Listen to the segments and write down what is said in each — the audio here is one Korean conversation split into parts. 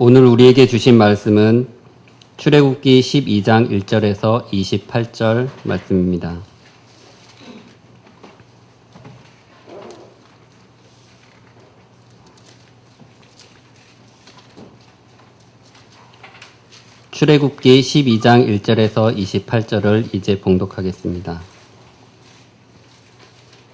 오늘 우리에게 주신 말씀은 출애굽기 12장 1절에서 28절 말씀입니다. 출애굽기 12장 1절에서 28절을 이제 봉독하겠습니다.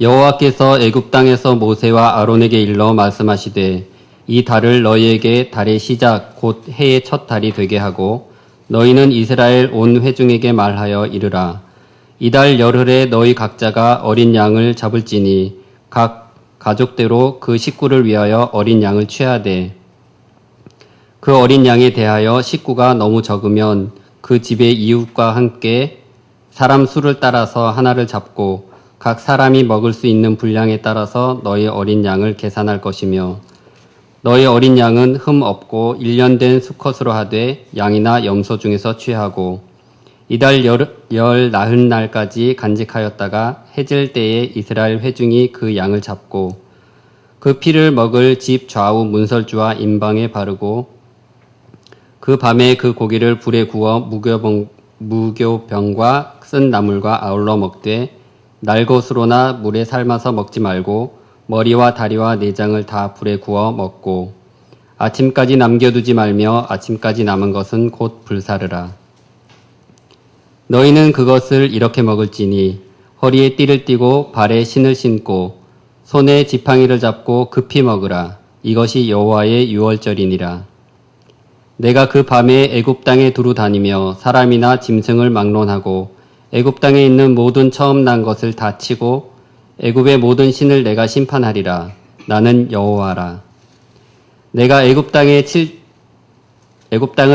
여호와께서 애굽 땅에서 모세와 아론에게 일러 말씀하시되 이 달을 너희에게 달의 시작 곧 해의 첫 달이 되게 하고 너희는 이스라엘 온 회중에게 말하여 이르라. 이달 열흘에 너희 각자가 어린 양을 잡을지니 각 가족대로 그 식구를 위하여 어린 양을 취하되 그 어린 양에 대하여 식구가 너무 적으면 그 집의 이웃과 함께 사람 수를 따라서 하나를 잡고 각 사람이 먹을 수 있는 분량에 따라서 너희 어린 양을 계산할 것이며 너희 어린 양은 흠 없고 1년 된 수컷으로 하되 양이나 염소 중에서 취하고 이달 열 나흔날까지 간직하였다가 해질 때에 이스라엘 회중이 그 양을 잡고 그 피를 먹을 집 좌우 문설주와 임방에 바르고 그 밤에 그 고기를 불에 구워 무교병과 쓴 나물과 아울러 먹되 날것으로나 물에 삶아서 먹지 말고 머리와 다리와 내장을 다 불에 구워 먹고 아침까지 남겨두지 말며 아침까지 남은 것은 곧 불사르라. 너희는 그것을 이렇게 먹을지니 허리에 띠를 띠고 발에 신을 신고 손에 지팡이를 잡고 급히 먹으라. 이것이 여호와의 유월절이니라. 내가 그 밤에 애굽 땅에 두루 다니며 사람이나 짐승을 막론하고 애굽 땅에 있는 모든 처음 난 것을 다 치고 애굽의 모든 신을 내가 심판하리라. 나는 여호와라. 내가 애굽 땅을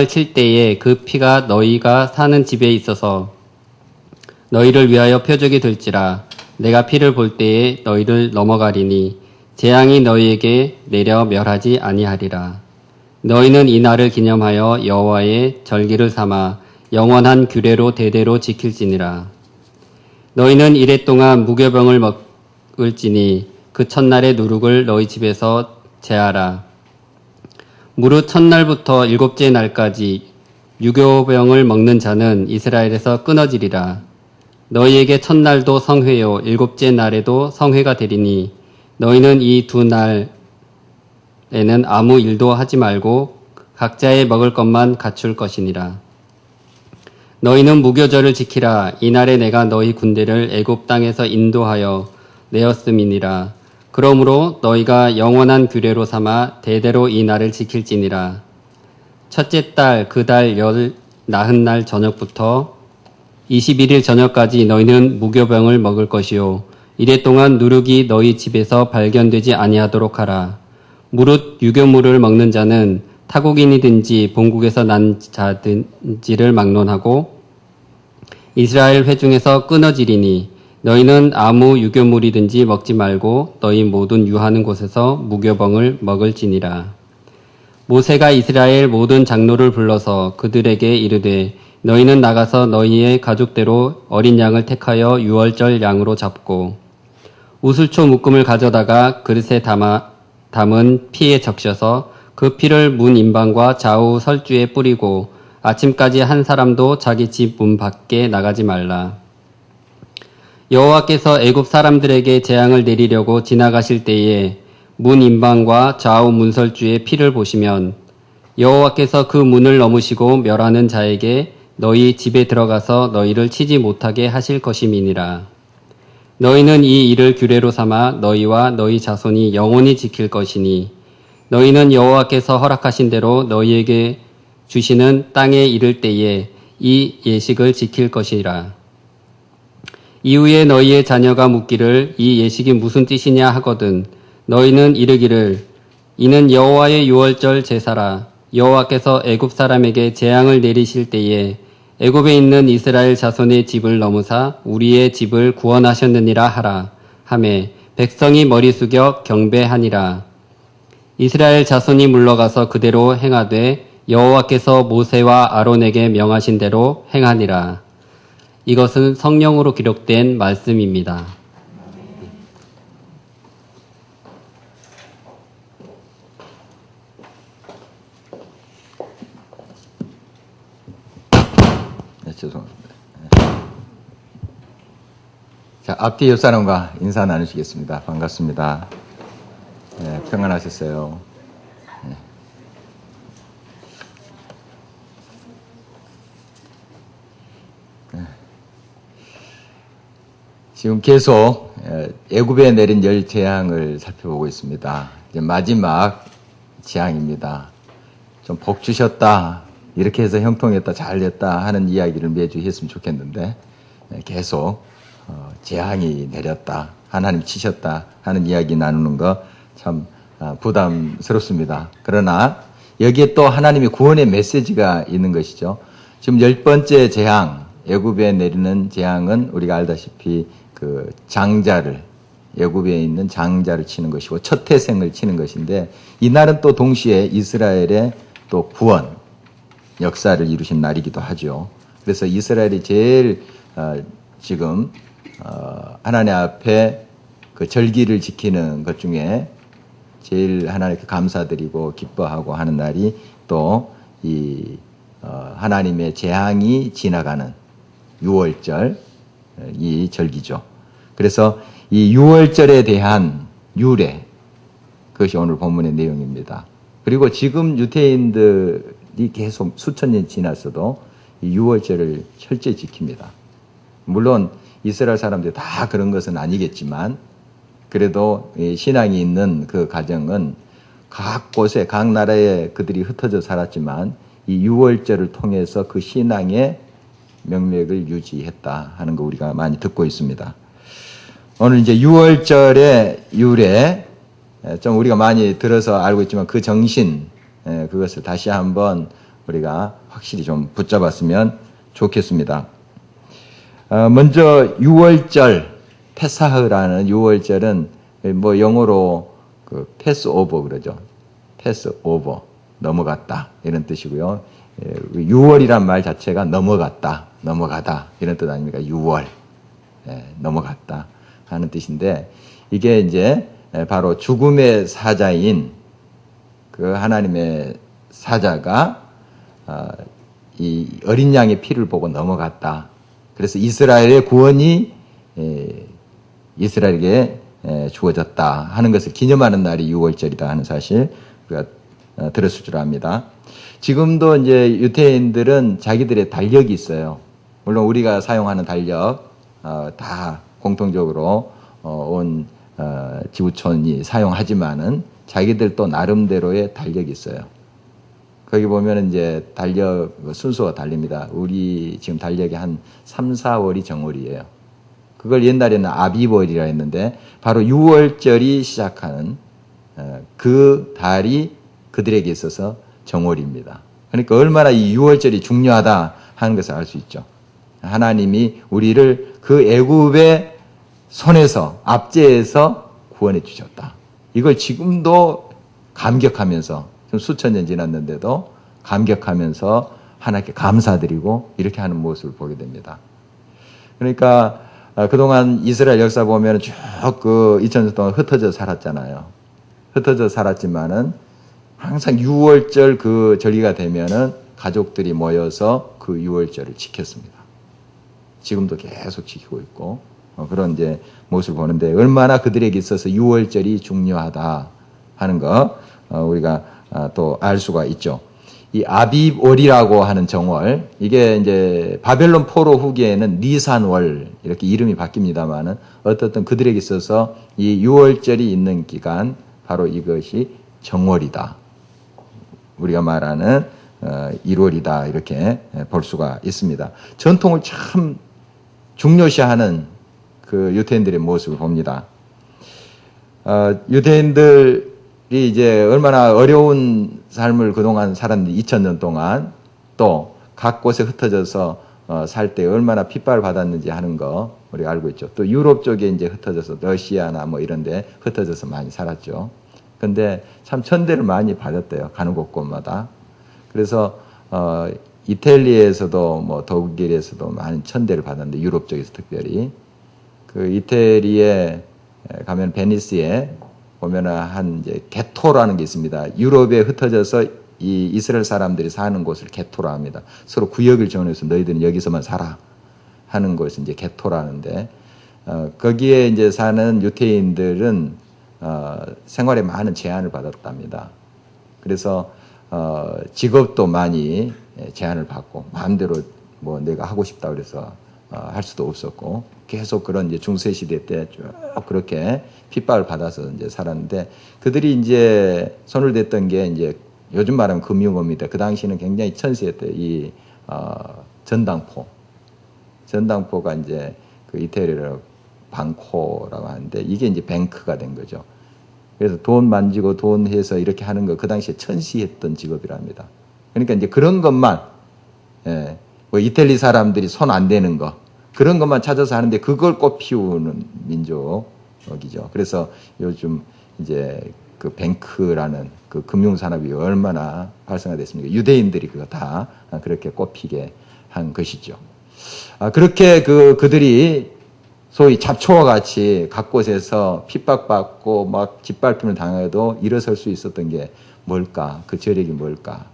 칠 때에 그 피가 너희가 사는 집에 있어서 너희를 위하여 표적이 될지라. 내가 피를 볼 때에 너희를 넘어가리니 재앙이 너희에게 내려 멸하지 아니하리라. 너희는 이 날을 기념하여 여호와의 절기를 삼아 영원한 규례로 대대로 지킬지니라. 너희는 이래 동안 무교병을 먹을지니 그 첫날의 누룩을 너희 집에서 제하라. 무릇 첫날부터 일곱째 날까지 유교병을 먹는 자는 이스라엘에서 끊어지리라. 너희에게 첫날도 성회요 일곱째 날에도 성회가 되리니 너희는 이 두 날에는 아무 일도 하지 말고 각자의 먹을 것만 갖출 것이니라. 너희는 무교절을 지키라. 이날에 내가 너희 군대를 애굽 땅에서 인도하여 내었음이니라. 그러므로 너희가 영원한 규례로 삼아 대대로 이 날을 지킬지니라. 첫째 달 그 달 열 나흔날 저녁부터 21일 저녁까지 너희는 무교병을 먹을 것이요 이래 동안 누룩이 너희 집에서 발견되지 아니하도록 하라. 무릇 유교물을 먹는 자는 타국인이든지 본국에서 난 자든지를 막론하고 이스라엘 회중에서 끊어지리니 너희는 아무 유교물이든지 먹지 말고 너희 모든 유하는 곳에서 무교병을 먹을지니라. 모세가 이스라엘 모든 장로를 불러서 그들에게 이르되 너희는 나가서 너희의 가족대로 어린 양을 택하여 유월절 양으로 잡고 우슬초 묶음을 가져다가 그릇에 담은 피에 적셔서 그 피를 문 임방과 좌우 설주에 뿌리고 아침까지 한 사람도 자기 집 문 밖에 나가지 말라. 여호와께서 애굽 사람들에게 재앙을 내리려고 지나가실 때에 문 임방과 좌우 문설주의 피를 보시면 여호와께서 그 문을 넘으시고 멸하는 자에게 너희 집에 들어가서 너희를 치지 못하게 하실 것임이니라. 너희는 이 일을 규례로 삼아 너희와 너희 자손이 영원히 지킬 것이니 너희는 여호와께서 허락하신 대로 너희에게 주시는 땅에 이를 때에 이 예식을 지킬 것이라. 이후에 너희의 자녀가 묻기를 이 예식이 무슨 뜻이냐 하거든 너희는 이르기를 이는 여호와의 유월절 제사라. 여호와께서 애굽 사람에게 재앙을 내리실 때에 애굽에 있는 이스라엘 자손의 집을 넘으사 우리의 집을 구원하셨느니라 하라 하매 백성이 머리 숙여 경배하니라. 이스라엘 자손이 물러가서 그대로 행하되 여호와께서 모세와 아론에게 명하신 대로 행하니라. 이것은 성령으로 기록된 말씀입니다. 죄송합니다. 자, 앞뒤 옆 사람과 인사 나누시겠습니다. 반갑습니다. 네, 평안하셨어요. 네. 네. 지금 계속 애굽에 내린 10재앙을 살펴보고 있습니다. 이제 마지막 재앙입니다. 좀 복 주셨다, 이렇게 해서 형통했다, 잘 됐다 하는 이야기를 매주 했으면 좋겠는데 계속 재앙이 내렸다, 하나님 치셨다 하는 이야기 나누는 거 참 부담스럽습니다. 그러나 여기에 또 하나님의 구원의 메시지가 있는 것이죠. 지금 10번째 재앙, 애굽에 내리는 재앙은 우리가 알다시피 그 장자를, 애굽에 있는 장자를 치는 것이고 첫 태생을 치는 것인데, 이날은 또 동시에 이스라엘의 또 구원 역사를 이루신 날이기도 하죠. 그래서 이스라엘이 제일 지금 하나님 앞에 그 절기를 지키는 것 중에 제일 하나님께 감사드리고 기뻐하고 하는 날이 또 이 하나님의 재앙이 지나가는 유월절, 이 절기죠. 그래서 이 유월절에 대한 유래, 그것이 오늘 본문의 내용입니다. 그리고 지금 유대인들이 계속 수천 년 지났어도 이 유월절을 철저히 지킵니다. 물론 이스라엘 사람들이 다 그런 것은 아니겠지만, 그래도 신앙이 있는 그 가정은 각 곳에, 각 나라에 그들이 흩어져 살았지만 이 유월절을 통해서 그 신앙의 명맥을 유지했다 하는 거 우리가 많이 듣고 있습니다. 오늘 이제 유월절의 유래, 좀 우리가 많이 들어서 알고 있지만 그 정신, 그것을 다시 한번 우리가 확실히 좀 붙잡았으면 좋겠습니다. 먼저 유월절, 페사흐라는 유월절은 뭐 영어로 그 패스오버 그러죠. 패스오버, 넘어갔다 이런 뜻이고요. 유월이란 말 자체가 넘어갔다, 넘어가다 이런 뜻 아닙니까? 유월, 넘어갔다 하는 뜻인데, 이게 이제 바로 죽음의 사자인 그 하나님의 사자가 이 어린 양의 피를 보고 넘어갔다. 그래서 이스라엘의 구원이 이스라엘에게 주어졌다 하는 것을 기념하는 날이 유월절이다 하는 사실 우리가 들었을 줄 압니다. 지금도 이제 유대인들은 자기들의 달력이 있어요. 물론 우리가 사용하는 달력 다 공통적으로 온 지구촌이 사용하지만은 자기들 또 나름대로의 달력이 있어요. 거기 보면 이제 달력 순서가 달립니다. 우리 지금 달력이 한 3, 4월이 정월이에요. 그걸 옛날에는 아비월이라 했는데 바로 유월절이 시작하는 그 달이 그들에게 있어서 정월입니다. 그러니까 얼마나 이 유월절이 중요하다 하는 것을 알 수 있죠. 하나님이 우리를 그 애굽의 손에서, 압제에서 구원해 주셨다. 이걸 지금도 감격하면서, 좀 수천 년 지났는데도 감격하면서 하나님께 감사드리고 이렇게 하는 모습을 보게 됩니다. 그러니까 그동안 이스라엘 역사 보면 쭉 그 2000년 동안 흩어져 살았잖아요. 흩어져 살았지만은 항상 유월절 그 절기가 되면은 가족들이 모여서 그 유월절을 지켰습니다. 지금도 계속 지키고 있고 그런 이제 모습을 보는데, 얼마나 그들에게 있어서 유월절이 중요하다 하는 거 우리가 또 알 수가 있죠. 이 아비월이라고 하는 정월, 이게 이제 바벨론 포로 후기에는 니산월 이렇게 이름이 바뀝니다만은 어떻든 그들에게 있어서 이 유월절이 있는 기간, 바로 이것이 정월이다. 우리가 말하는 1월이다 이렇게 볼 수가 있습니다. 전통을 참 중요시하는 그 유대인들의 모습을 봅니다. 유대인들이 이제 얼마나 어려운 삶을 그동안 살았는데 2000년 동안 또 각 곳에 흩어져서 살 때 얼마나 핍박을 받았는지 하는 거 우리가 알고 있죠. 또 유럽 쪽에 이제 흩어져서 러시아나 뭐 이런 데 흩어져서 많이 살았죠. 근데 참 천대를 많이 받았대요. 가는 곳곳마다. 그래서 이탈리아에서도 뭐 독일에서도 많은 천대를 받았는데, 유럽 쪽에서 특별히 그 이태리에 가면 베니스에 보면은 한 이제 게토라는 게 있습니다. 유럽에 흩어져서 이 이스라엘 사람들이 사는 곳을 게토라 합니다. 서로 구역을 정해서 너희들은 여기서만 살아 하는 것을 이제 게토라는데, 거기에 이제 사는 유태인들은 생활에 많은 제한을 받았답니다. 그래서 직업도 많이 제한을 받고 마음대로 뭐 내가 하고 싶다 그래서 할 수도 없었고, 계속 그런 이제 중세 시대 때 쭉 그렇게 핍박을 받아서 이제 살았는데, 그들이 이제 손을 댔던 게 이제 요즘 말하면 금융업입니다. 그 당시는 굉장히 천시했대요. 이 전당포가 이제 그 이태리로 방코라고 하는데, 이게 이제 뱅크가 된 거죠. 그래서 돈 만지고 돈 해서 이렇게 하는 거 그 당시에 천시했던 직업이랍니다. 그러니까 이제 그런 것만, 뭐 이태리 사람들이 손 안 대는 거, 그런 것만 찾아서 하는데 그걸 꽃피우는 민족이죠. 그래서 요즘 이제 그 뱅크라는 그 금융산업이 얼마나 활성화됐습니까? 유대인들이 그거 다 그렇게 꽃피게 한 것이죠. 그렇게 그들이 소위 잡초와 같이 각 곳에서 핍박받고 막 짓밟힘을 당해도 일어설 수 있었던 게 뭘까? 그 저력이 뭘까?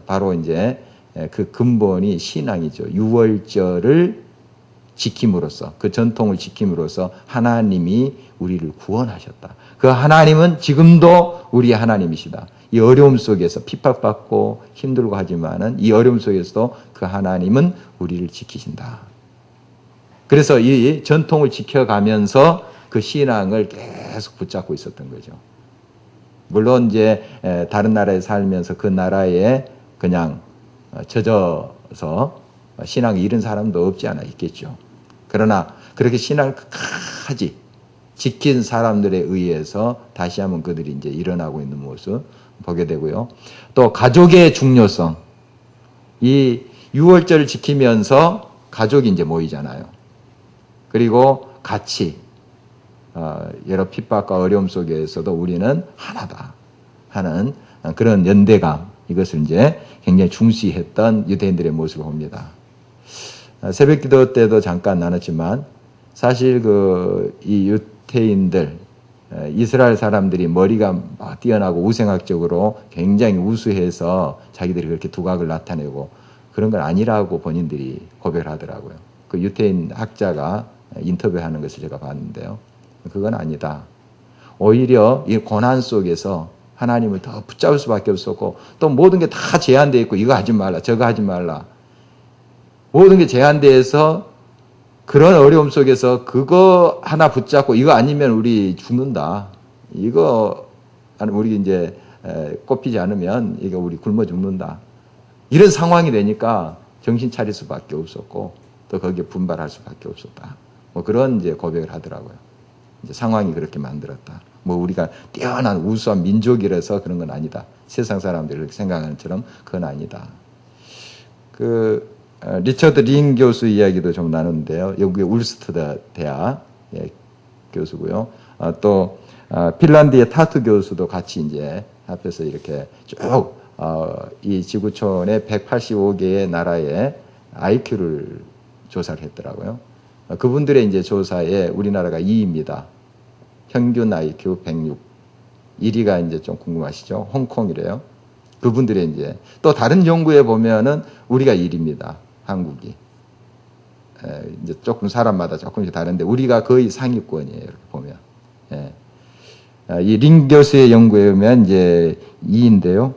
바로 이제 그 근본이 신앙이죠. 유월절을 지킴으로써, 그 전통을 지킴으로써 하나님이 우리를 구원하셨다. 그 하나님은 지금도 우리의 하나님이시다. 이 어려움 속에서 핍박받고 힘들고 하지만은 이 어려움 속에서도 그 하나님은 우리를 지키신다. 그래서 이 전통을 지켜가면서 그 신앙을 계속 붙잡고 있었던 거죠. 물론 이제 다른 나라에 살면서 그 나라에 그냥 젖어서 신앙을 잃은 사람도 없지 않아 있겠죠. 그러나 그렇게 신앙을 끝까지 지킨 사람들에 의해서 다시 한번 그들이 이제 일어나고 있는 모습 보게 되고요. 또 가족의 중요성. 이 유월절을 지키면서 가족이 이제 모이잖아요. 그리고 같이 여러 핍박과 어려움 속에서도 우리는 하나다 하는 그런 연대감, 이것을 이제 굉장히 중시했던 유대인들의 모습을 봅니다. 새벽 기도 때도 잠깐 나눴지만, 사실 이 유태인들, 이스라엘 사람들이 머리가 뛰어나고 우생학적으로 굉장히 우수해서 자기들이 그렇게 두각을 나타내고 그런 건 아니라고 본인들이 고백을 하더라고요. 그 유태인 학자가 인터뷰하는 것을 제가 봤는데요. 그건 아니다. 오히려 이 고난 속에서 하나님을 더 붙잡을 수밖에 없었고, 또 모든 게 다 제한되어 있고, 이거 하지 말라, 저거 하지 말라. 모든 게 제한되어서 그런 어려움 속에서 그거 하나 붙잡고, 이거 아니면 우리 죽는다. 이거, 우리 이제 꼽히지 않으면 이거 우리 굶어 죽는다. 이런 상황이 되니까 정신 차릴 수밖에 없었고, 또 거기에 분발할 수밖에 없었다. 뭐 그런 이제 고백을 하더라고요. 이제 상황이 그렇게 만들었다. 뭐 우리가 뛰어난 우수한 민족이라서 그런 건 아니다. 세상 사람들이 그렇게 생각하는 것처럼 그건 아니다. 리처드 링 교수 이야기도 좀 나누는데요. 영국의 울스터 대학 교수고요. 또 핀란드의 타투 교수도 같이 이제 앞에서 이렇게 쭉 이 지구촌의 185개의 나라의 IQ를 조사를 했더라고요. 그분들의 이제 조사에 우리나라가 2위입니다. 평균 IQ 106. 1위가 이제 좀 궁금하시죠? 홍콩이래요. 그분들의 이제 또 다른 연구에 보면은 우리가 1위입니다. 한국이. 이제 조금 사람마다 조금씩 다른데 우리가 거의 상위권이에요. 이렇게 보면. 이 링 교수의 연구에 의하면 이제 2인데요.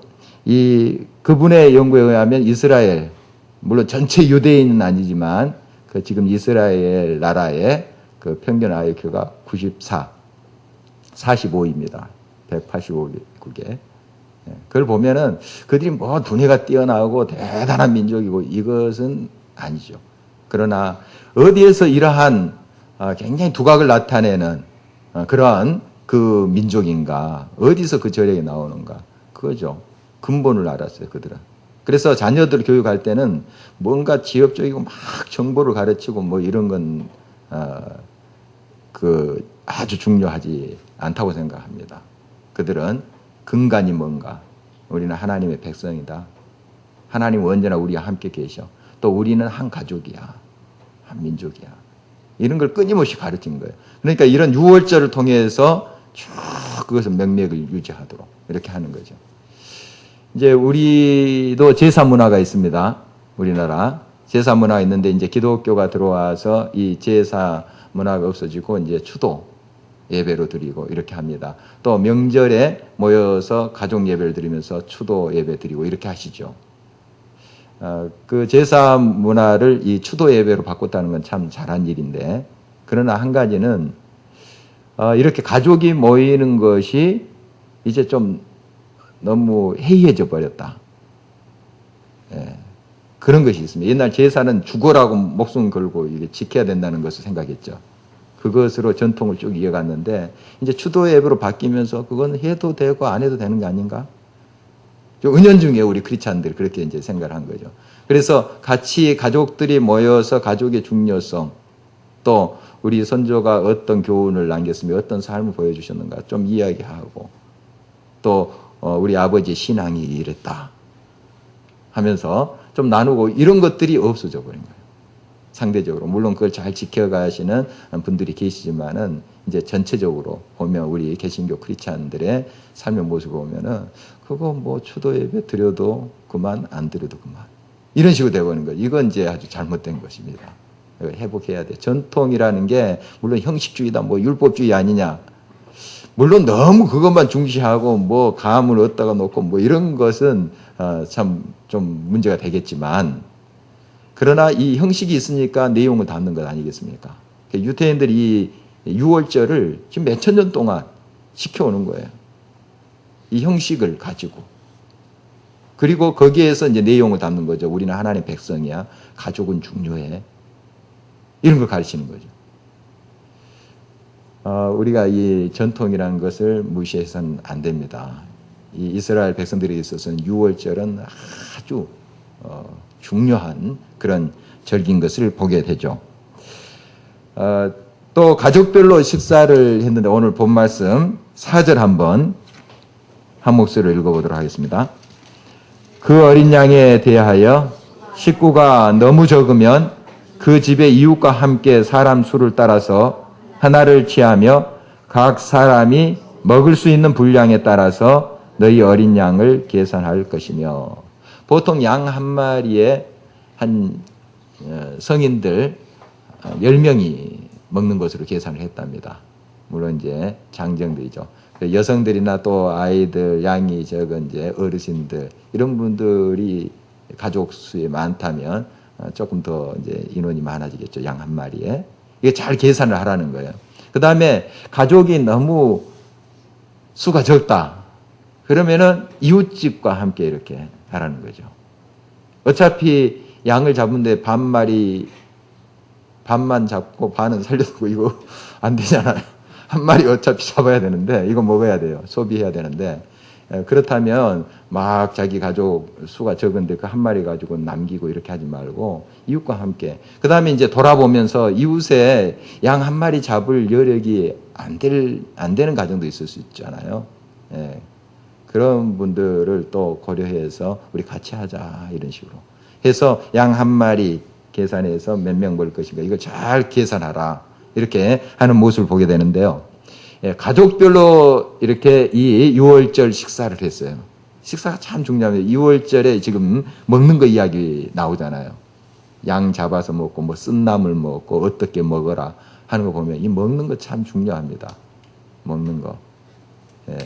그분의 연구에 의하면 이스라엘, 물론 전체 유대인은 아니지만 그 지금 이스라엘 나라의 그 평균 IQ가 94, 45입니다. 185국에. 그걸 보면은 그들이 뭐 두뇌가 뛰어나고 대단한 민족이고 이것은 아니죠. 그러나 어디에서 이러한 굉장히 두각을 나타내는 그러한 그 민족인가, 어디서 그 저력이 나오는가, 그거죠. 근본을 알았어요, 그들은. 그래서 자녀들 교육할 때는 뭔가 지엽적이고 막 정보를 가르치고 뭐 이런 건 아주 중요하지 않다고 생각합니다. 그들은 근간이 뭔가, 우리는 하나님의 백성이다. 하나님은 언제나 우리와 함께 계셔. 또 우리는 한 가족이야. 한 민족이야. 이런 걸 끊임없이 가르친 거예요. 그러니까 이런 유월절을 통해서 쭉 그것을 명맥을 유지하도록 이렇게 하는 거죠. 이제 우리도 제사 문화가 있습니다. 우리나라 제사 문화가 있는데 이제 기독교가 들어와서 이 제사 문화가 없어지고 이제 추도 예배로 드리고 이렇게 합니다. 또 명절에 모여서 가족 예배를 드리면서 추도 예배 드리고 이렇게 하시죠. 그 제사 문화를 이 추도 예배로 바꿨다는 건 참 잘한 일인데, 그러나 한 가지는 이렇게 가족이 모이는 것이 이제 좀 너무 해이해져 버렸다. 예, 그런 것이 있습니다. 옛날 제사는 죽어라고 목숨 걸고 이게 지켜야 된다는 것을 생각했죠. 그것으로 전통을 쭉 이어갔는데 이제 추도 예배로 바뀌면서 그건 해도 되고 안 해도 되는 게 아닌가? 좀 은연중에 우리 크리스찬들이 그렇게 이제 생각을 한 거죠. 그래서 같이 가족들이 모여서 가족의 중요성, 또 우리 선조가 어떤 교훈을 남겼으며 어떤 삶을 보여주셨는가 좀 이야기하고, 또 우리 아버지의 신앙이 이랬다 하면서 좀 나누고, 이런 것들이 없어져 버린 거예요. 상대적으로. 물론 그걸 잘 지켜가시는 분들이 계시지만은 이제 전체적으로 보면 우리 개신교 크리스찬들의 삶의 모습을 보면은 그거 뭐 추도 예배 드려도 그만, 안 드려도 그만, 이런 식으로 되어버리는 거예요. 이건 이제 아주 잘못된 것입니다. 회복해야 돼. 전통이라는 게 물론 형식주의다, 뭐 율법주의 아니냐. 물론 너무 그것만 중시하고 뭐 감을 얻다가 놓고 뭐 이런 것은 참 좀 문제가 되겠지만, 그러나 이 형식이 있으니까 내용을 담는 것 아니겠습니까? 유태인들이 이 유월절을 지금 몇천 년 동안 지켜오는 거예요. 이 형식을 가지고. 그리고 거기에서 이제 내용을 담는 거죠. 우리는 하나님의 백성이야. 가족은 중요해. 이런 걸 가르치는 거죠. 우리가 이 전통이라는 것을 무시해서는 안 됩니다. 이 이스라엘 백성들에 있어서는 유월절은 아주 중요한 그런 절기인 것을 보게 되죠. 또 가족별로 식사를 했는데 오늘 본 말씀 4절 한번 한 목소리로 읽어보도록 하겠습니다. 그 어린 양에 대하여 식구가 너무 적으면 그 집의 이웃과 함께 사람 수를 따라서 하나를 취하며 각 사람이 먹을 수 있는 분량에 따라서 너희 어린 양을 계산할 것이며, 보통 양 한 마리에 한 성인들 10명이 먹는 것으로 계산을 했답니다. 물론 이제 장정들이죠. 여성들이나 또 아이들, 양이 적은 이제 어르신들, 이런 분들이 가족 수에 많다면 조금 더 이제 인원이 많아지겠죠. 양 한 마리에. 이게 잘 계산을 하라는 거예요. 그 다음에 가족이 너무 수가 적다. 그러면은 이웃집과 함께 이렇게 하라는 거죠. 어차피 양을 잡는데 반만 잡고 반은 살려두고 이거 안 되잖아요. 한 마리 어차피 잡아야 되는데 이거 먹어야 돼요. 소비해야 되는데, 그렇다면 막 자기 가족 수가 적은데 그 한 마리 가지고 남기고 이렇게 하지 말고 이웃과 함께. 그 다음에 이제 돌아보면서 이웃에 양 한 마리 잡을 여력이 안 되는 가정도 있을 수 있잖아요. 예. 그런 분들을 또 고려해서 우리 같이 하자, 이런 식으로 해서 양 한 마리 계산해서 몇 명 먹을 것인가 이거 잘 계산하라, 이렇게 하는 모습을 보게 되는데요. 예, 가족별로 이렇게 이 유월절 식사를 했어요. 식사가 참 중요합니다. 유월절에 지금 먹는 거 이야기 나오잖아요. 양 잡아서 먹고 뭐 쓴나물 먹고 어떻게 먹어라 하는 거 보면 이 먹는 거 참 중요합니다. 먹는 거. 예.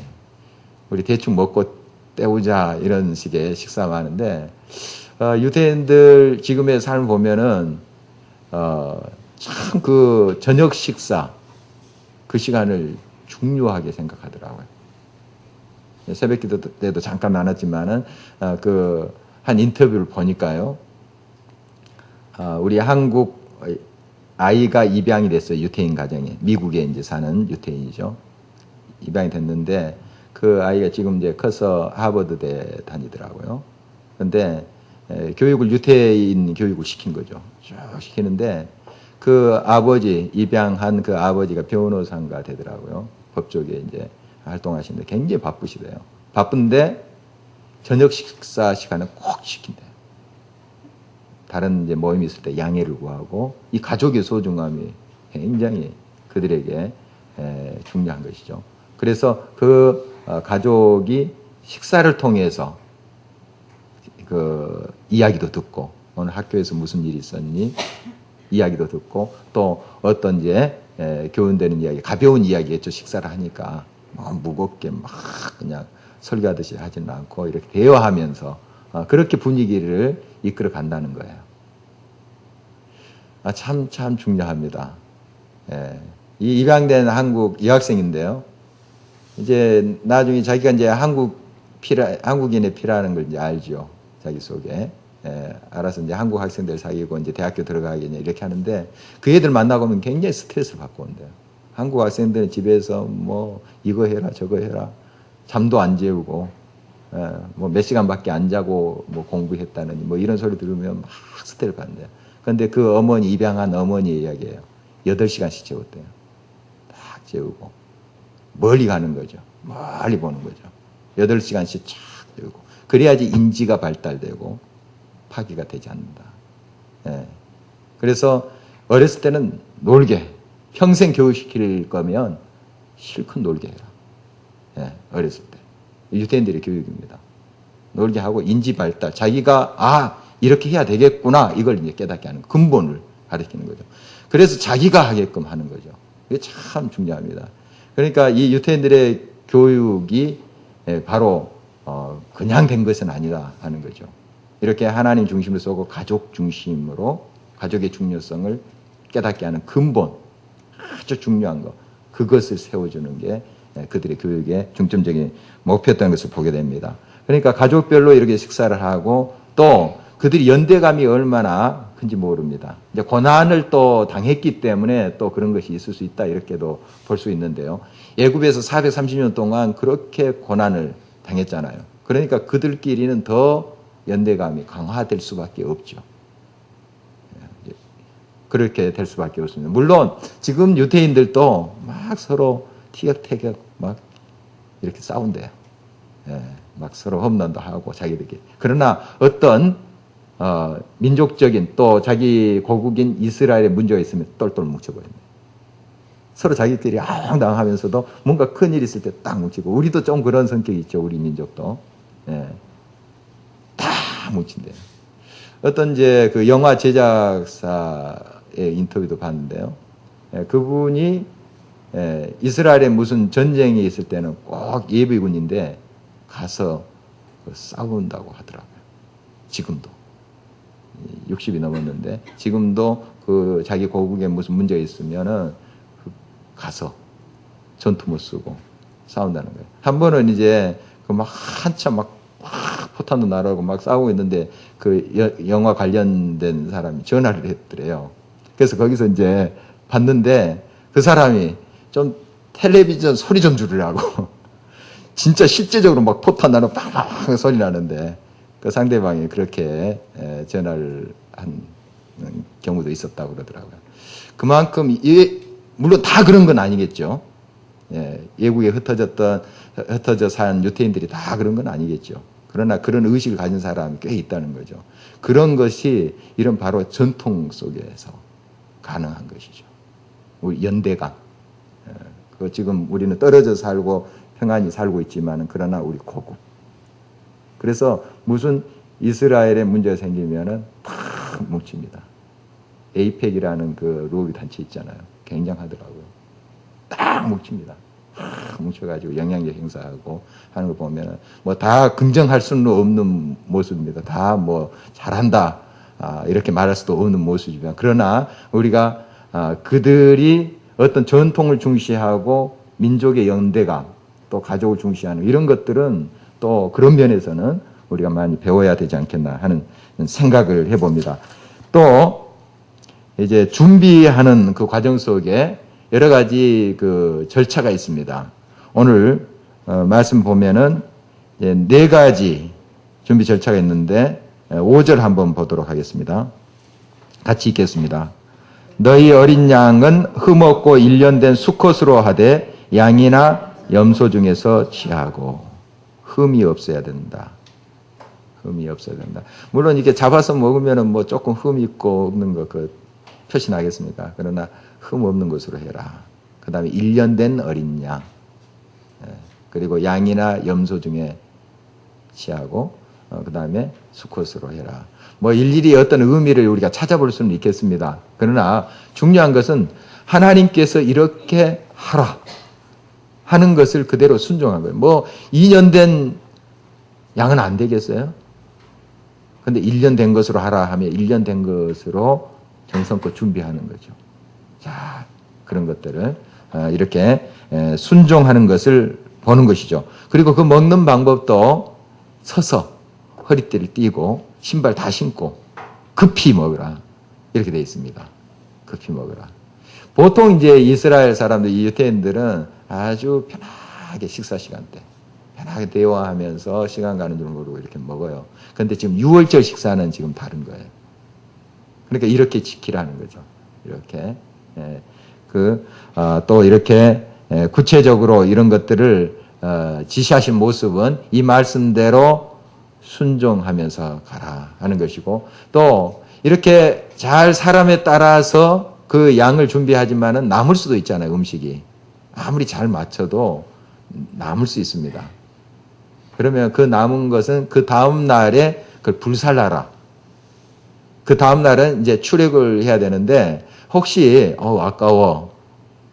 우리 대충 먹고 때우자 이런 식의 식사가 많은데, 유대인들 지금의 삶을 보면은 참 그 저녁 식사 그 시간을 중요하게 생각하더라고요. 새벽기도 때도 잠깐 나눴지만은 그 한 인터뷰를 보니까요, 우리 한국 아이가 입양이 됐어요. 유태인 가정에. 미국에 이제 사는 유태인이죠. 입양이 됐는데 그 아이가 지금 이제 커서 하버드대 다니더라고요. 그런데 교육을 유태인 교육을 시킨 거죠. 쭉 시키는데 그 아버지, 입양한 그 아버지가 변호사가 되더라고요. 법조계 이제 활동하시는데 굉장히 바쁘시대요. 바쁜데 저녁 식사 시간은 꼭 시킨대요. 다른 이제 모임이 있을 때 양해를 구하고, 이 가족의 소중함이 굉장히 그들에게 중요한 것이죠. 그래서 그 가족이 식사를 통해서 그 이야기도 듣고 오늘 학교에서 무슨 일이 있었니 이야기도 듣고 또 어떤 이제 교훈되는 이야기 가벼운 이야기겠죠. 식사를 하니까 뭐 무겁게 막 그냥 설교하듯이 하지는 않고 이렇게 대화하면서 그렇게 분위기를 이끌어 간다는 거예요. 참 중요합니다. 이 입양된 한국 여학생인데요. 이제 나중에 자기가 이제 한국인의 피라는 걸 이제 알죠. 자기 속에. 알아서 이제 한국 학생들 사귀고 이제 대학교 들어가겠냐 이렇게 하는데 그 애들 만나고 오면 굉장히 스트레스를 받고 온대요. 한국 학생들은 집에서 뭐 이거 해라 저거 해라 잠도 안 재우고 뭐 몇 시간밖에 안 자고 뭐 공부했다느니 뭐 이런 소리 들으면 막 스트레스 받는데요. 그런데 그 어머니 입양한 어머니 이야기예요. 8시간씩 재웠대요. 딱 재우고 멀리 가는 거죠. 멀리 보는 거죠. 8시간씩 쫙 재우고 그래야지 인지가 발달되고 파기가 되지 않는다. 그래서 어렸을 때는 놀게 평생 교육시킬 거면 실컷 놀게 해라. 어렸을 때 유대인들의 교육입니다. 놀게 하고 인지 발달 자기가 이렇게 해야 되겠구나 이걸 이제 깨닫게 하는 근본을 가르치는 거죠. 그래서 자기가 하게끔 하는 거죠. 이게 참 중요합니다. 그러니까 이 유대인들의 교육이 바로 그냥 된 것은 아니다 하는 거죠. 이렇게 하나님 중심으로 쏘고 가족 중심으로 가족의 중요성을 깨닫게 하는 근본 아주 중요한 거 그것을 세워주는 게 그들의 교육의 중점적인 목표였다는 것을 보게 됩니다. 그러니까 가족별로 이렇게 식사를 하고 또 그들이 연대감이 얼마나 큰지 모릅니다. 이제 고난을 또 당했기 때문에 또 그런 것이 있을 수 있다 이렇게도 볼 수 있는데요. 애굽에서 430년 동안 그렇게 고난을 당했잖아요. 그러니까 그들끼리는 더 연대감이 강화될 수밖에 없죠. 그렇게 될 수밖에 없습니다. 물론 지금 유대인들도 막 서로 티격태격 막 이렇게 싸운대요. 막 서로 험난도 하고 자기들끼리. 그러나 어떤 민족적인 또 자기 고국인 이스라엘에 문제가 있으면 똘똘 뭉쳐버립니다. 서로 자기들끼리 아웅다웅하면서도 뭔가 큰일 있을 때 딱 뭉치고 우리도 좀 그런 성격이 있죠. 우리 민족도. 뭉친대요. 어떤 이제 그 영화 제작사의 인터뷰도 봤는데요. 그분이 이스라엘에 무슨 전쟁이 있을 때는 꼭 예비군인데 가서 싸운다고 하더라고요. 지금도 60이 넘었는데 지금도 그 자기 고국에 무슨 문제가 있으면은 가서 전투 못 쓰고 싸운다는 거예요. 한 번은 이제 그 막 한참 막 포탄도 날아오고 막 싸우고 있는데 그 영화 관련된 사람이 전화를 했더래요. 그래서 거기서 이제 봤는데 그 사람이 좀 텔레비전 소리 좀 줄이라고 진짜 실제적으로 막 포탄 나는 빵빵 소리 나는데 그 상대방이 그렇게 전화를 한 경우도 있었다고 그러더라고요. 그만큼 물론 다 그런 건 아니겠죠. 외국에 흩어져 산 유태인들이 다 그런 건 아니겠죠. 그러나 그런 의식을 가진 사람이 꽤 있다는 거죠. 그런 것이 이런 바로 전통 속에서 가능한 것이죠. 우리 연대감. 지금 우리는 떨어져 살고 평안히 살고 있지만 그러나 우리 고국. 그래서 무슨 이스라엘에 문제가 생기면은 탁 뭉칩니다. 에이펙이라는 그 로비 단체 있잖아요. 굉장하더라고요. 딱 뭉칩니다. 뭉쳐가지고 영향력 행사하고 하는 거 보면 뭐 다 긍정할 수는 없는 모습입니다. 다 뭐 잘한다 이렇게 말할 수도 없는 모습이지만 그러나 우리가 그들이 어떤 전통을 중시하고 민족의 연대감 또 가족을 중시하는 이런 것들은 또 그런 면에서는 우리가 많이 배워야 되지 않겠나 하는 생각을 해봅니다. 또 이제 준비하는 그 과정 속에 여러 가지 그 절차가 있습니다. 오늘 말씀 보면은 4가지 준비 절차가 있는데 5절 한번 보도록 하겠습니다. 같이 읽겠습니다. 너희 어린 양은 흠없고 1년 된 수컷으로 하되 양이나 염소 중에서 취하고 흠이 없어야 된다. 흠이 없어야 된다. 물론 이렇게 잡아서 먹으면은 뭐 조금 흠 있고 없는 거 그 표시 나겠습니까? 그러나 흠 없는 것으로 해라. 그 다음에 1년 된 어린 양. 그리고 양이나 염소 중에 취하고 그 다음에 수컷으로 해라. 뭐 일일이 어떤 의미를 우리가 찾아볼 수는 있겠습니다. 그러나 중요한 것은 하나님께서 이렇게 하라 하는 것을 그대로 순종한 거예요. 뭐 2년 된 양은 안 되겠어요? 근데 1년 된 것으로 하라 하면 1년 된 것으로 정성껏 준비하는 거죠. 자, 그런 것들을 이렇게 순종하는 것을 보는 것이죠. 그리고 그 먹는 방법도 서서 허리띠를 띠고 신발 다 신고 급히 먹으라 이렇게 되어 있습니다. 급히 먹으라. 보통 이제 이스라엘 사람들, 이 유대인들은 아주 편하게 식사 시간대 편하게 대화하면서 시간 가는 줄 모르고 이렇게 먹어요. 그런데 지금 6월절 식사는 지금 다른 거예요. 그러니까 이렇게 지키라는 거죠. 이렇게 또 이렇게 구체적으로 이런 것들을 지시하신 모습은 이 말씀대로 순종하면서 가라 하는 것이고, 또 이렇게 잘 사람에 따라서 그 양을 준비하지만은 남을 수도 있잖아요. 음식이 아무리 잘 맞춰도 남을 수 있습니다. 그러면 그 남은 것은 그 다음 날에 그걸 불살라라. 그 다음 날은 이제 출애굽을 해야 되는데 혹시 아까워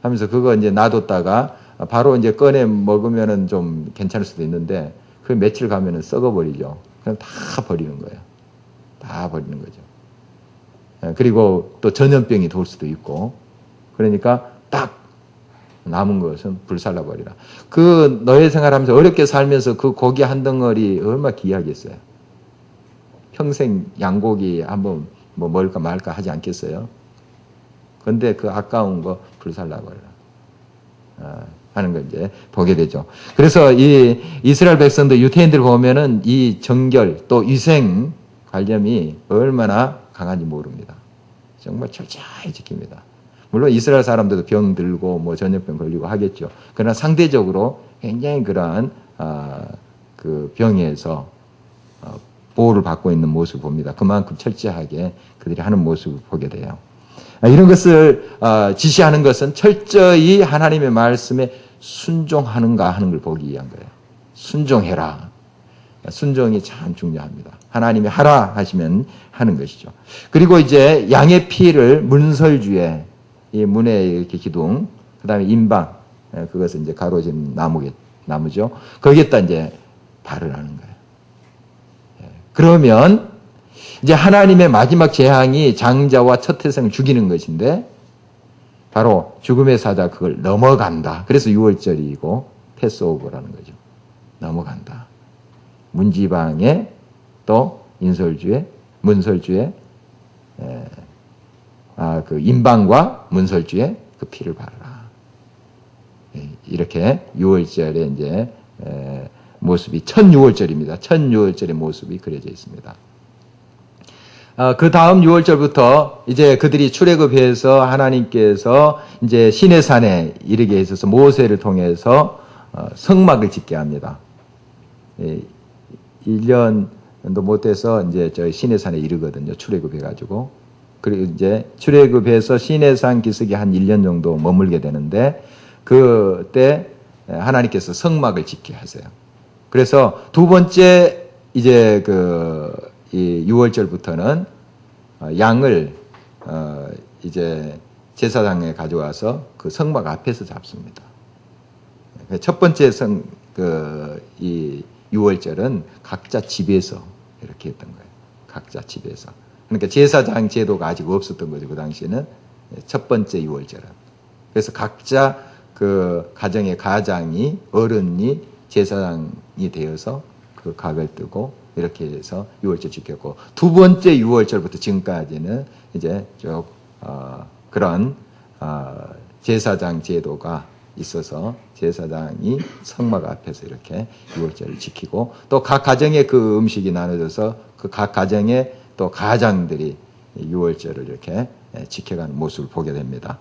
하면서 그거 이제 놔뒀다가 바로 이제 꺼내 먹으면은 좀 괜찮을 수도 있는데 그 며칠 가면은 썩어버리죠. 그럼 다 버리는 거예요. 다 버리는 거죠. 그리고 또 전염병이 돌 수도 있고, 그러니까 딱 남은 것은 불살라 버리라. 그 노예 생활하면서 어렵게 살면서 그 고기 한 덩어리 얼마나 귀하겠어요. 평생 양고기 한번 뭐 먹을까 말까 하지 않겠어요? 그런데 그 아까운 거 불살라 버리라 하는 걸 이제 보게 되죠. 그래서 이 이스라엘 백성들, 유대인들 보면은 이 정결 또 위생 관념이 얼마나 강한지 모릅니다. 정말 철저히 지킵니다. 물론 이스라엘 사람들도 병 들고 뭐 전염병 걸리고 하겠죠. 그러나 상대적으로 굉장히 그러한 그 병에서 보호를 받고 있는 모습을 봅니다. 그만큼 철저하게 그들이 하는 모습을 보게 돼요. 이런 것을 지시하는 것은 철저히 하나님의 말씀에 순종하는가 하는 걸 보기 위한 거예요. 순종해라. 순종이 참 중요합니다. 하나님이 하라 하시면 하는 것이죠. 그리고 이제 양의 피를 문설주에, 이 문에 이렇게 기둥, 그 다음에 인방, 그것은 이제 가로진 나무죠. 거기에다 이제 발을 하는 거예요. 그러면 이제 하나님의 마지막 재앙이 장자와 첫 태생을 죽이는 것인데, 바로 죽음의 사자 그걸 넘어간다. 그래서 6월절이고 패스오버라는 거죠. 넘어간다. 문지방에 또 인설주에, 문설주에, 그 인방과 문설주에 그 피를 바르라. 이렇게 6월절에 이제 모습이 첫 6월절입니다. 첫 6월절의 모습이 그려져 있습니다. 그 다음 6월절부터 이제 그들이 출애굽해서 하나님께서 이제 시내산에 이르게 있어서 모세를 통해서 성막을 짓게 합니다. 1년도 못 돼서 이제 저희 시내산에 이르거든요. 출애굽해가지고. 그리고 이제 출애굽해서 시내산 기슭에 한 1년 정도 머물게 되는데, 그때 하나님께서 성막을 짓게 하세요. 그래서 두 번째 이제 이 6월절부터는 양을 이제 제사장에 가져와서 그 성막 앞에서 잡습니다. 첫 번째 이 6월절은 각자 집에서 이렇게 했던 거예요. 각자 집에서. 그러니까 제사장 제도가 아직 없었던 거죠. 그 당시에는 첫 번째 6월절은. 그래서 각자 그 가정의 가장이, 어른이 제사장이 되어서 그 각을 뜨고 이렇게 해서 6월절 지켰고, 두 번째 6월절부터 지금까지는 이제 쭉 그런 제사장 제도가 있어서 제사장이 성막 앞에서 이렇게 6월절을 지키고, 또 각 가정에 그 음식이 나눠져서 그 각 가정에 또 가장들이 6월절을 이렇게 지켜가는 모습을 보게 됩니다.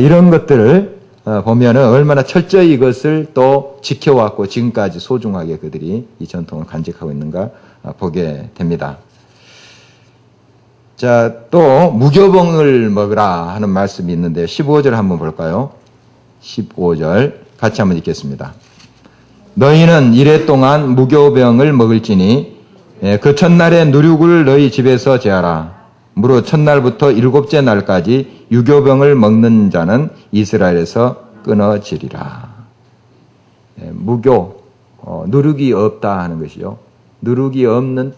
이런 것들을 보면은 얼마나 철저히 이것을 또 지켜왔고 지금까지 소중하게 그들이 이 전통을 간직하고 있는가 보게 됩니다. 자, 또 무교병을 먹으라 하는 말씀이 있는데 15절 한번 볼까요? 15절 같이 한번 읽겠습니다. 너희는 이래 동안 무교병을 먹을지니 예, 그 첫날에 누룩을 너희 집에서 제하라. 무릇 첫날부터 7째 날까지 유교병을 먹는 자는 이스라엘에서 끊어지리라. 예, 무교, 누룩이 없다 하는 것이요. 누룩이 없는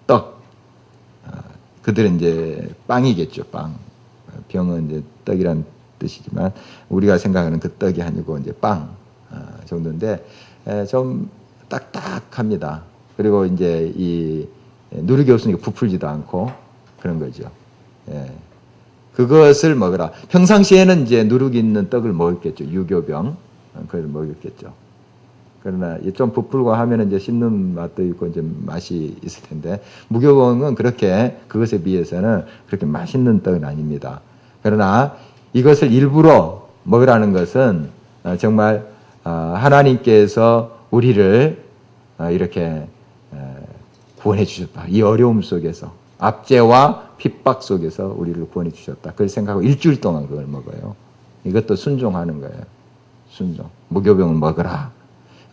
떡. 그들은 이제 빵이겠죠, 빵. 병은 이제 떡이란 뜻이지만 우리가 생각하는 그 떡이 아니고 이제 빵 정도인데 좀 딱딱합니다. 그리고 이제 이 누룩이 없으니까 부풀지도 않고 그런 거죠. 예. 그것을 먹으라. 평상시에는 이제 누룩이 있는 떡을 먹었겠죠. 유교병. 그걸 먹었겠죠. 그러나 좀 부풀고 하면 이제 씹는 맛도 있고 이제 맛이 있을 텐데, 무교병은 그렇게, 그것에 비해서는 그렇게 맛있는 떡은 아닙니다. 그러나 이것을 일부러 먹으라는 것은 정말 하나님께서 우리를 이렇게 구원해 주셨다. 이 어려움 속에서, 압제와 핍박 속에서 우리를 구원해 주셨다. 그걸 생각하고 일주일 동안 그걸 먹어요. 이것도 순종하는 거예요. 순종. 무교병을 먹으라.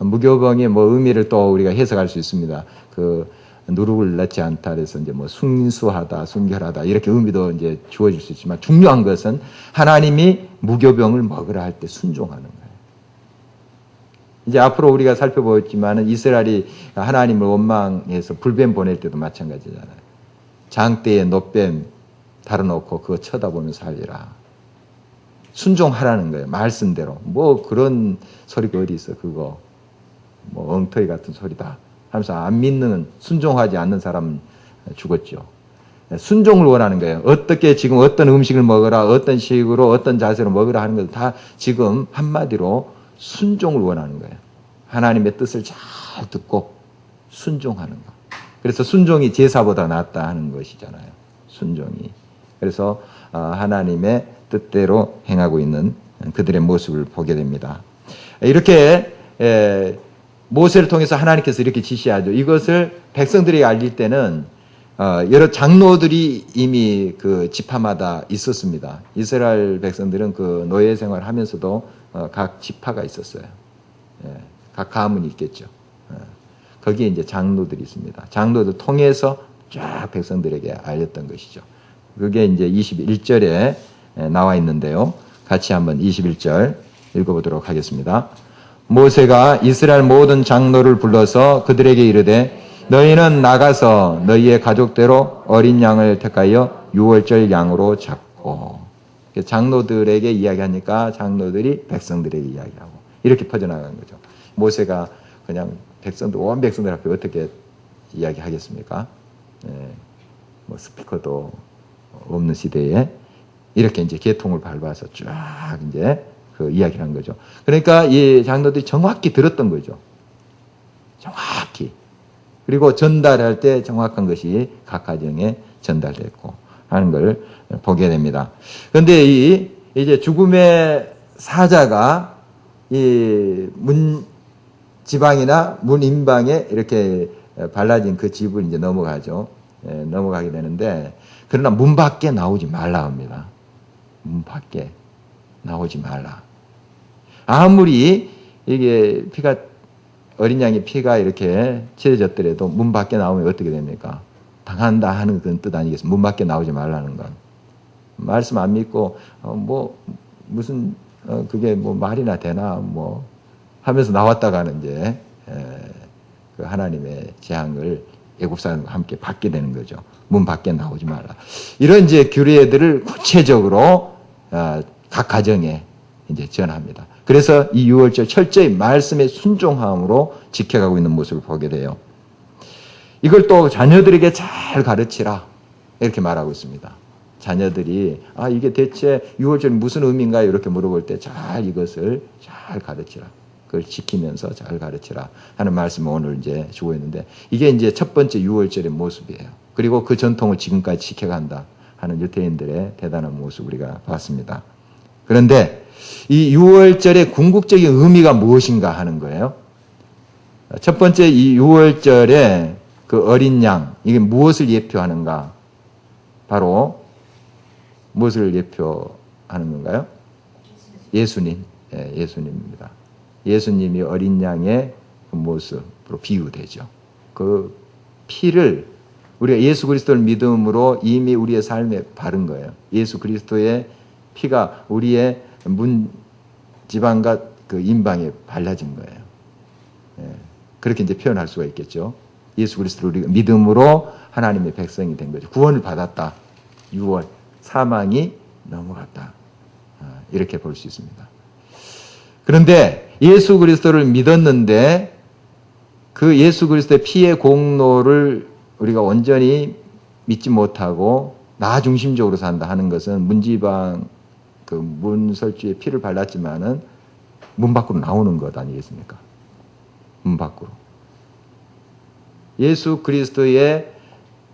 무교병의 뭐 의미를 또 우리가 해석할 수 있습니다. 그 누룩을 넣지 않다 그래서 이제 뭐 순수하다, 순결하다 이렇게 의미도 이제 주어질 수 있지만 중요한 것은 하나님이 무교병을 먹으라 할 때 순종하는 거예요. 이제 앞으로 우리가 살펴보겠지만은 이스라엘이 하나님을 원망해서 불뱀 보낼 때도 마찬가지잖아요. 장대에 노뱀 달아놓고 그거 쳐다보면서 살리라. 순종하라는 거예요. 말씀대로. 뭐 그런 소리가 어디 있어, 그거. 뭐 엉터리 같은 소리다 하면서 안 믿는, 순종하지 않는 사람은 죽었죠. 순종을 원하는 거예요. 어떻게 지금 어떤 음식을 먹으라, 어떤 식으로, 어떤 자세로 먹으라 하는 것도 다 지금 한마디로 순종을 원하는 거예요. 하나님의 뜻을 잘 듣고 순종하는 것. 그래서 순종이 제사보다 낫다 하는 것이잖아요. 순종이. 그래서 하나님의 뜻대로 행하고 있는 그들의 모습을 보게 됩니다. 이렇게 모세를 통해서 하나님께서 이렇게 지시하죠. 이것을 백성들에게 알릴 때는 여러 장로들이 이미 그 지파마다 있었습니다. 이스라엘 백성들은 그 노예 생활하면서도 각 지파가 있었어요. 각 가문이 있겠죠. 거기에 이제 장로들이 있습니다. 장로들 통해서 쫙 백성들에게 알렸던 것이죠. 그게 이제 21절에 나와 있는데요. 같이 한번 21절 읽어보도록 하겠습니다. 모세가 이스라엘 모든 장로를 불러서 그들에게 이르되 너희는 나가서 너희의 가족대로 어린 양을 택하여 유월절 양으로 잡고. 장로들에게 이야기하니까 장로들이 백성들에게 이야기하고 이렇게 퍼져나가는 거죠. 모세가 그냥 백성들, 온 백성들 앞에 어떻게 이야기하겠습니까? 뭐 스피커도 없는 시대에 이렇게 이제 계통을 밟아서 쫙 이제 그 이야기를 한 거죠. 그러니까 이 장로들이 정확히 들었던 거죠. 정확히. 그리고 전달할 때 정확한 것이 각 가정에 전달됐고 하는 걸 보게 됩니다. 그런데 이제 죽음의 사자가 이 문 지방이나 문 인방에 이렇게 발라진 그 집을 이제 넘어가죠. 넘어가게 되는데, 그러나 문 밖에 나오지 말라 합니다. 문 밖에 나오지 말라. 아무리 이게 피가, 어린 양의 피가 이렇게 칠해졌더라도 문 밖에 나오면 어떻게 됩니까? 당한다 하는 그런 뜻 아니겠습니까? 문 밖에 나오지 말라는 건. 말씀 안 믿고, 무슨, 그게 뭐 말이나 되나, 뭐, 하면서 나왔다가는 이제, 그 하나님의 재앙을 애굽 사람과 함께 받게 되는 거죠. 문 밖에 나오지 말라. 이런 이제 규례들을 구체적으로, 각 가정에 이제 전합니다. 그래서 이 유월절 철저히 말씀의 순종함으로 지켜가고 있는 모습을 보게 돼요. 이걸 또 자녀들에게 잘 가르치라. 이렇게 말하고 있습니다. 자녀들이, 이게 대체 유월절이 무슨 의미인가 이렇게 물어볼 때 잘 이것을 잘 가르치라. 그걸 지키면서 잘 가르치라 하는 말씀을 오늘 이제 주고 있는데, 이게 이제 첫 번째 유월절의 모습이에요. 그리고 그 전통을 지금까지 지켜간다 하는 유대인들의 대단한 모습 우리가 봤습니다. 그런데 이 유월절의 궁극적인 의미가 무엇인가 하는 거예요. 첫 번째 이 유월절에 그 어린 양, 이게 무엇을 예표하는가? 바로 무엇을 예표하는 건가요? 예수님, 예수님입니다. 예수님이 어린 양의 그 모습으로 비유되죠. 그 피를 우리가 예수 그리스도를 믿음으로 이미 우리의 삶에 바른 거예요. 예수 그리스도의 피가 우리의 문지방과 그 임방에 발라진 거예요. 예, 그렇게 이제 표현할 수가 있겠죠. 예수 그리스도를 우리가 믿음으로 하나님의 백성이 된 거죠. 구원을 받았다. 6월 사망이 넘어갔다. 이렇게 볼 수 있습니다. 그런데 예수 그리스도를 믿었는데 그 예수 그리스도의 피의 공로를 우리가 온전히 믿지 못하고 나 중심적으로 산다 하는 것은 문지방 그 문설주에 피를 발랐지만은 문 밖으로 나오는 것 아니겠습니까? 문 밖으로. 예수 그리스도의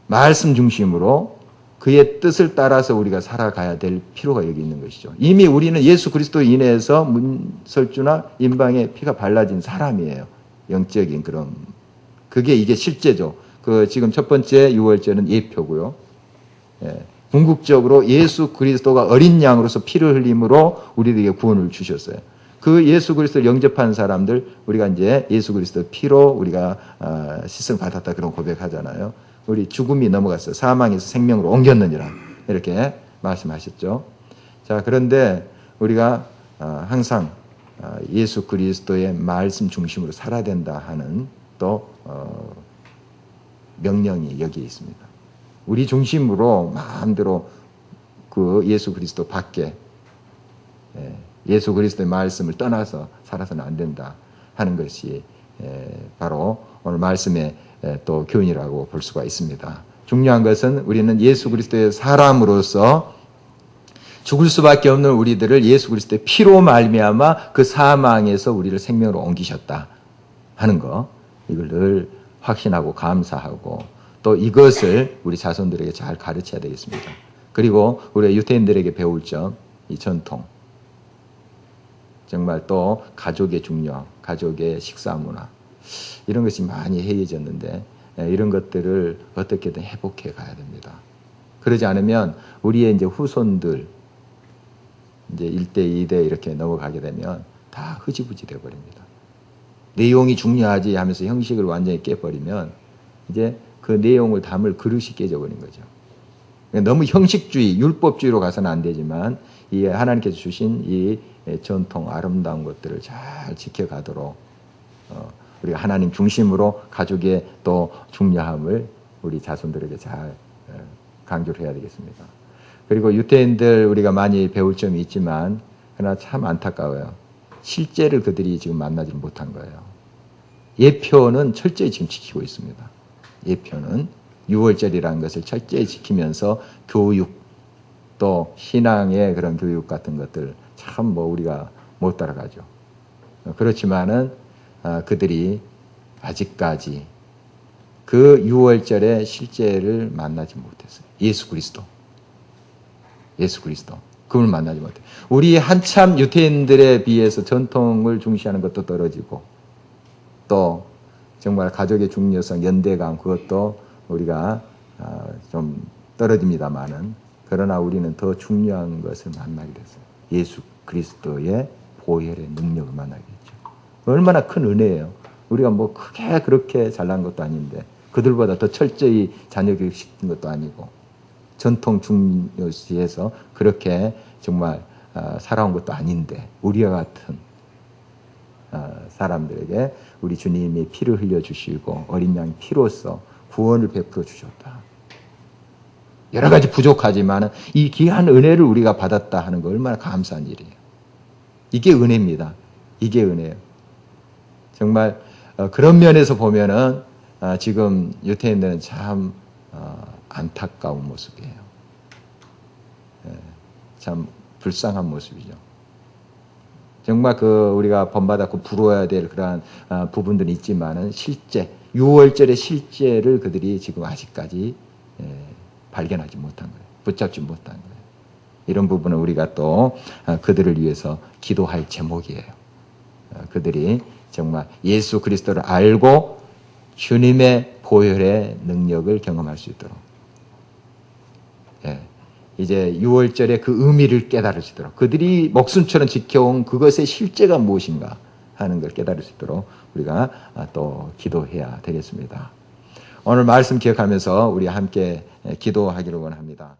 말씀 중심으로 그의 뜻을 따라서 우리가 살아가야 될 필요가 여기 있는 것이죠. 이미 우리는 예수 그리스도 인해서 문설주나 임방에 피가 발라진 사람이에요. 영적인 그런. 그게 이게 실제죠. 그 지금 첫 번째 6월절은 예표고요. 예. 궁극적으로 예수 그리스도가 어린 양으로서 피를 흘림으로 우리들에게 구원을 주셨어요. 그 예수 그리스도를 영접한 사람들, 우리가 이제 예수 그리스도 피로 우리가 씻음 받았다 그런 고백하잖아요. 우리 죽음이 넘어갔어요. 사망에서 생명으로 옮겼느니라. 이렇게 말씀하셨죠. 자, 그런데 우리가 항상 예수 그리스도의 말씀 중심으로 살아야 된다 하는 또 명령이 여기에 있습니다. 우리 중심으로 마음대로 그 예수 그리스도 밖에 예수 그리스도의 말씀을 떠나서 살아서는 안 된다 하는 것이 바로 오늘 말씀의 또 교훈이라고 볼 수가 있습니다. 중요한 것은 우리는 예수 그리스도의 사람으로서 죽을 수밖에 없는 우리들을 예수 그리스도의 피로 말미암아 그 사망에서 우리를 생명으로 옮기셨다 하는 거, 이걸 늘 확신하고 감사하고 또 이것을 우리 자손들에게 잘 가르쳐야 되겠습니다. 그리고 우리 유태인들에게 배울 점, 이 전통, 정말 또 가족의 중요함, 가족의 식사 문화, 이런 것이 많이 해이해졌는데 이런 것들을 어떻게든 회복해 가야 됩니다. 그러지 않으면 우리의 이제 후손들 이제 1대, 2대 이렇게 넘어가게 되면 다 흐지부지 돼 버립니다. 내용이 중요하지 하면서 형식을 완전히 깨버리면 이제 그 내용을 담을 그릇이 깨져버린 거죠. 너무 형식주의, 율법주의로 가서는 안 되지만 이 하나님께서 주신 이 전통 아름다운 것들을 잘 지켜가도록 우리가 하나님 중심으로 가족의 또 중요함을 우리 자손들에게 잘 강조를 해야 되겠습니다. 그리고 유태인들 우리가 많이 배울 점이 있지만 그러나 참 안타까워요. 실제를 그들이 지금 만나지 못한 거예요. 예표는 철저히 지금 지키고 있습니다. 예표는 6월절이라는 것을 철저히 지키면서 교육 또 신앙의 그런 교육 같은 것들 참 뭐 우리가 못 따라가죠. 그렇지만은 그들이 아직까지 그 6월절의 실제를 만나지 못했어요. 예수 그리스도. 그걸 만나지 못해요. 우리 한참 유태인들에 비해서 전통을 중시하는 것도 떨어지고 또 정말 가족의 중요성, 연대감 그것도 우리가 좀 떨어집니다만은 그러나 우리는 더 중요한 것을 만나게 됐어요. 예수 그리스도의 보혈의 능력을 만나겠죠. 얼마나 큰 은혜예요. 우리가 뭐 크게 그렇게 잘난 것도 아닌데 그들보다 더 철저히 자녀 교육시킨 것도 아니고 전통 중요시해서 그렇게 정말 살아온 것도 아닌데 우리와 같은 사람들에게 우리 주님이 피를 흘려주시고 어린 양 피로써 구원을 베풀어 주셨다. 여러 가지 부족하지만 이 귀한 은혜를 우리가 받았다 하는 거 얼마나 감사한 일이에요. 이게 은혜입니다. 이게 은혜예요. 정말 그런 면에서 보면은 지금 유태인들은 참 안타까운 모습이에요. 참 불쌍한 모습이죠. 정말 우리가 본받았고 부러워야 될 그러한 부분들이 있지만은 실제 6월절의 실제를 그들이 지금 아직까지 발견하지 못한 거예요. 붙잡지 못한 거예요. 이런 부분은 우리가 또 그들을 위해서 기도할 제목이에요. 그들이 정말 예수 그리스도를 알고 주님의 보혈의 능력을 경험할 수 있도록 이제 6월절의 그 의미를 깨달을 수 있도록 그들이 목숨처럼 지켜온 그것의 실제가 무엇인가 하는 걸 깨달을 수 있도록 우리가 또 기도해야 되겠습니다. 오늘 말씀 기억하면서 우리 함께 기도하기를 원합니다.